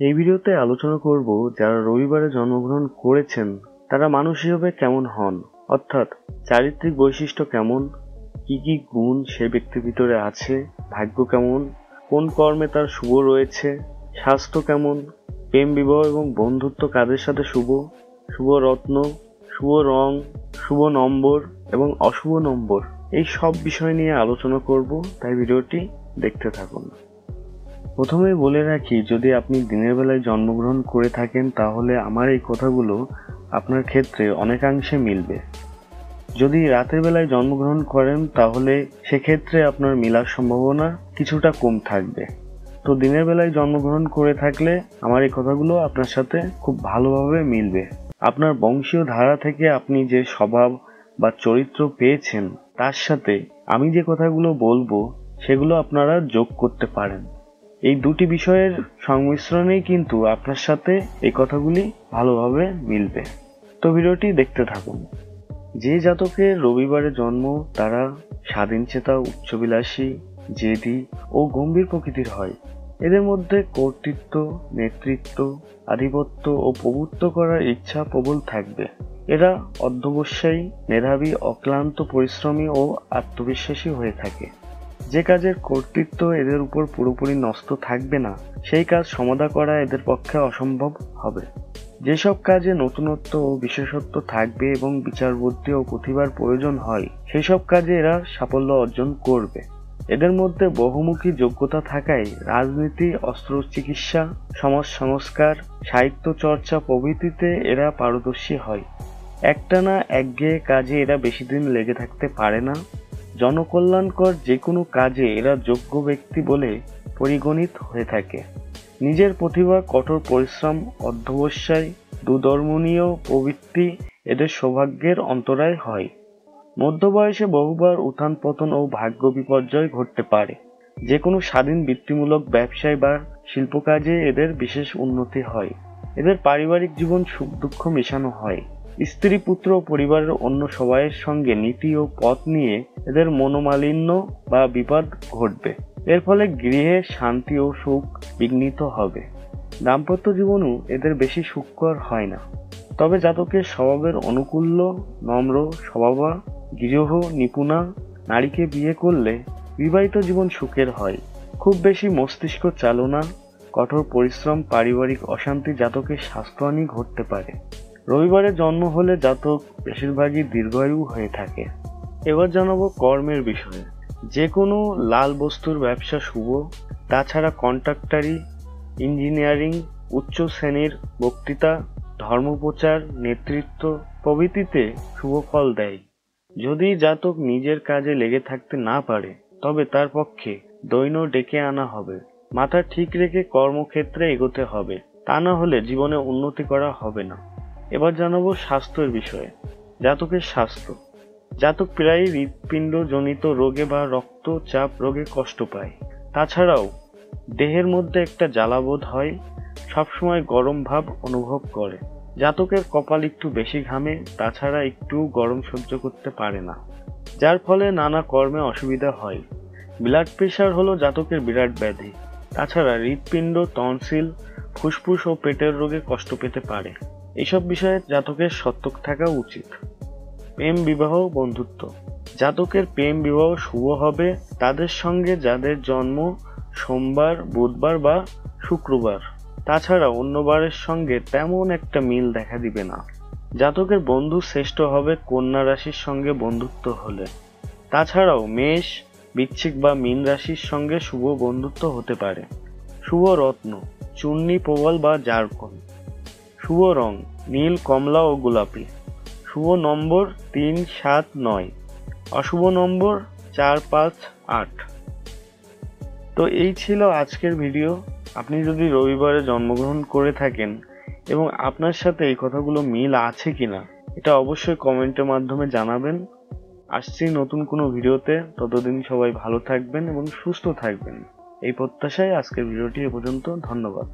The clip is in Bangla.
এই ভিডিওতে আলোচনা করব যারা রবিবারে জন্মগ্রহণ করেছেন তারা মানুষ হিসেবে কেমন হন, অর্থাৎ চারিত্রিক বৈশিষ্ট্য কেমন, কি কি গুণ সে ব্যক্তির ভিতরে আছে, ভাগ্য কেমন, কোন কর্মে তার শুভ রয়েছে, স্বাস্থ্য কেমন, প্রেম বিবাহ এবং বন্ধুত্ব কাদের সাথে শুভ, শুভ রত্ন, শুভ রং, শুভ নম্বর এবং অশুভ নম্বর, এই সব বিষয় নিয়ে আলোচনা করব, তাই ভিডিওটি দেখতে থাকুন। প্রথমে বলে রাখি, যদি আপনি দিনের বেলায় জন্মগ্রহণ করে থাকেন তাহলে আমার এই কথাগুলো আপনার ক্ষেত্রে অনেকাংশে মিলবে। যদি রাতের বেলায় জন্মগ্রহণ করেন তাহলে সেক্ষেত্রে আপনার মিলার সম্ভাবনা কিছুটা কম থাকবে। তো দিনের বেলায় জন্মগ্রহণ করে থাকলে আমার এই কথাগুলো আপনার সাথে খুব ভালোভাবে মিলবে। আপনার বংশীয় ধারা থেকে আপনি যে স্বভাব বা চরিত্র পেয়েছেন তার সাথে আমি যে কথাগুলো বলবো সেগুলো আপনারা যোগ করতে পারেন। এই দুটি বিষয়ের সংমিশ্রণেই কিন্তু আপনার সাথে এই কথাগুলি ভালোভাবে মিলবে। তো ভিডিওটি দেখতে থাকুন। যে জাতকের রবিবারে জন্ম তারা স্বাধীনচেতা, উচ্চবিলাসী, জেদি ও গম্ভীর প্রকৃতির হয়। এদের মধ্যে কর্তৃত্ব, নেতৃত্ব, আধিপত্য ও প্রভুত্ব করার ইচ্ছা প্রবল থাকবে। এরা অধ্যবসায়ী, মেধাবী, অক্লান্ত পরিশ্রমী ও আত্মবিশ্বাসী হয়ে থাকে। যে কাজের কর্তৃত্ব এদের উপর পুরোপুরি ন্যস্ত থাকবে না সেই কাজ সমাধা করা এদের পক্ষে অসম্ভব হবে। যেসব কাজে নতুনত্ব ও বিশেষত্ব থাকবে এবং বিচারবুদ্ধি ও প্রতিভার প্রয়োজন হয় সেই সব কাজে এরা সাফল্য অর্জন করবে। এদের মধ্যে বহুমুখী যোগ্যতা থাকায় রাজনীতি, অস্ত্রচিকিৎসা, সমাজ সংস্কার, সাহিত্য চর্চা প্রভৃতিতে এরা পারদর্শী হয়। একটানা একঘেয়ে কাজে এরা বেশি দিন লেগে থাকতে পারে না। জনকল্যাণকর যে কোনো কাজে এরা যোগ্য ব্যক্তি বলে পরিগণিত হয়ে থাকে। নিজের প্রতিভা, কঠোর পরিশ্রম, অধ্যবসায়, দুধর্মনীয় প্রবৃত্তি এদের সৌভাগ্যের অন্তরায় হয়। মধ্যবয়সে বহুবার উত্থান পতন ও ভাগ্য বিপর্যয় ঘটতে পারে। যে কোনো স্বাধীন বৃত্তিমূলক ব্যবসায় বা শিল্প কাজে এদের বিশেষ উন্নতি হয়। এদের পারিবারিক জীবন সুখ দুঃখ মেশানো হয়। স্ত্রী, পুত্র ও পরিবারের অন্য সবাইয়ের সঙ্গে নীতি ও পথ নিয়ে এদের মনোমালিন্য বা বিবাদ ঘটবে। এর ফলে গৃহে শান্তি ও সুখ বিঘ্নিত হবে। দাম্পত্য জীবনও এদের বেশি সুখকর হয় না। তবে জাতকের স্বভাবের অনুকূল্য, নম্র স্বভাবা, গৃহ নিপুণা নারীকে বিয়ে করলে বিবাহিত জীবন সুখের হয়। খুব বেশি মস্তিষ্ক চালনা, কঠোর পরিশ্রম, পারিবারিক অশান্তি জাতকের স্বাস্থ্যহানি ঘটতে পারে। রবিবারে জন্ম হলে জাতক বেশিরভাগই দীর্ঘায়ু হয়ে থাকে। এবার জানাবো কর্মের বিষয়ে। যে কোনো লাল বস্তুর ব্যবসা শুভ। তাছাড়া কন্ট্রাক্টারি, ইঞ্জিনিয়ারিং, উচ্চ শ্রেণীর বক্তৃতা, ধর্মপ্রচার, নেতৃত্ব প্রভৃতিতে শুভ ফল দেয়। যদি জাতক নিজের কাজে লেগে থাকতে না পারে তবে তার পক্ষে দৈন্য ডেকে আনা হবে। মাথা ঠিক রেখে কর্মক্ষেত্রে এগোতে হবে, তা না হলে জীবনে উন্নতি করা হবে না। এবার জানাবো স্বাস্থ্যের বিষয়ে। জাতকের স্বাস্থ্য। জাতক প্রায়ই হৃৎপিণ্ড জনিত রোগে বা রক্তচাপ রোগে কষ্ট পায়। তাছাড়াও দেহের মধ্যে একটা জ্বালাবোধ হয়, সবসময় গরম ভাব অনুভব করে। জাতকের কপাল একটু বেশি ঘামে, তাছাড়া একটু গরম সহ্য করতে পারে না, যার ফলে নানা কর্মে অসুবিধা হয়। ব্লাড প্রেশার হলো জাতকের বিরাট ব্যাধি। তাছাড়া হৃৎপিণ্ড, টনসিল, ফুসফুস ও পেটের রোগে কষ্ট পেতে পারে। এইসব বিষয়ে জাতকের সতর্ক থাকা উচিত। প্রেম বিবাহ বন্ধুত্ব। জাতকের প্রেম বিবাহ শুভ হবে তাদের সঙ্গে যাদের জন্ম সোমবার, বুধবার বা শুক্রবার। তাছাড়া অন্য বারের সঙ্গে তেমন একটা মিল দেখা দিবে না। জাতকের বন্ধু শ্রেষ্ঠ হবে কন্যা রাশির সঙ্গে বন্ধুত্ব হলে। তাছাড়াও মেষ, বৃশ্চিক বা মীন রাশির সঙ্গে শুভ বন্ধুত্ব হতে পারে। শুভ রত্ন চূর্ণী, প্রবাল বা জারকন। শুভ রং নীল, কমলা ও গোলাপি। শুভ নম্বর 3, 7, 9। অশুভ নম্বর 4, 5, 8। তো এই ছিল আজকের ভিডিও। আপনি যদি রবিবারে জন্মগ্রহণ করে থাকেন এবং আপনার সাথে এই কথাগুলো মিল আছে কিনা এটা অবশ্যই কমেন্টের মাধ্যমে জানাবেন। আসছি নতুন কোনো ভিডিওতে, ততদিন সবাই ভালো থাকবেন এবং সুস্থ থাকবেন এই প্রত্যাশায় আজকের ভিডিওটি এ পর্যন্ত। ধন্যবাদ।